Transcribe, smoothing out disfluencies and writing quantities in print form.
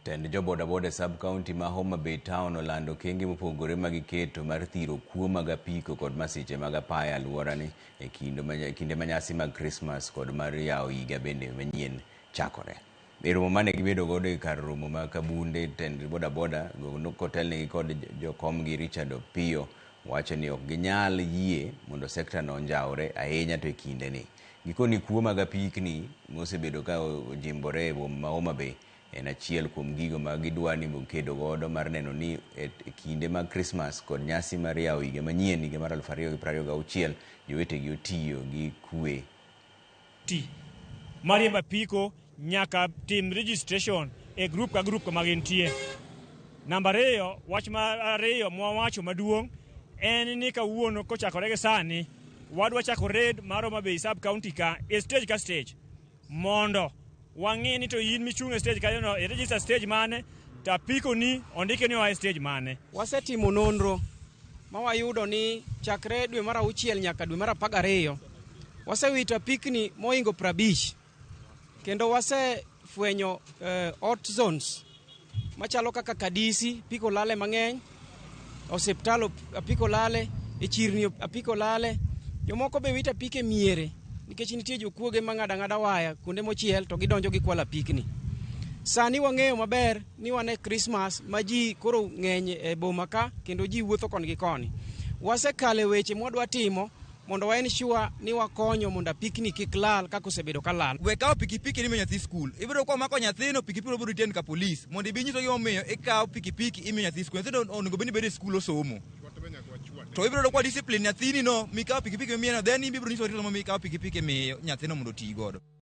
Tend jo boda sub-county ma Homa Bay Town olando kenge mopogore magiketo mar thiro kuo mag apiko kod masiche mag apaya alworani e kinde manyasi mag Christmas kod mar yawo higa bende manyien chakore. E romo mane gibedo godo e kar romo ma Kabunde, tend boda kotelnegi kod jokomgi Richard Opiyo wacho ni ok ginyal yie mondo sekta no njawre ahinya to e kindeni. Gikoni kuo mag apikni mosebedo ka ojimbore e boma ma Homa Bay en achiel kuom gigo ma gidwa ni mokedo godo mar neno ni e kinde mag Christmas kod nyasi mar yawo higa manyien higa mar 2026 jowetegi otiyo gi kue. Mariembo apiko nyaka tim registration e group ka group kama gintie. Namba 2, wach mar 2 mwawacho maduong' en ni kawuono kochakore gi sani wadwa chako raid mar Homa Bay sub county ka e stage ka stage mondo wang'e ni to in michung' e stage kanyono e register stage mane to apiko ni ondike ni oa stage mane. Wasetimo nonro ma wayudo ni chakre dwe mar 6 nyaka dwe mar 12 wasewito apikni moingo 50 kendo wasefwenyo hot zones machalo kaka Kadisi apiko lale mang'eny, osiptal apiko lale, e chirni apiko lale. Jomoko be wito apike miere nikech nitie jokuoge mang'ada waya kuonde mochiel to gidonjo gi kwala apikni. Sani wang'eyo maber ni wane Christmas ma ji koro ng'eny e boma ka kendo ji wuotho koni gi koni. Wasekale weche mwadwa timo mondo wa ensure ni wakonyo mondo apikni kik lal kaka osebedo ka lal. We kawo pikipiki ni miyo nyathi skul. Ibiro kwa mako nyathino pikipiki biro tien ka polis mondo ibi nyiso gimomiyo ikawo pikipiki imiyo nyathi skul. Nyithindo onego bed ni bedo e skul osomo. To ibiro kwa discipline nyathini no mikawo pikipiki miyo then ibiro nyiso rito mo mikawo pikipiki miyo nyathino mondo oti godo.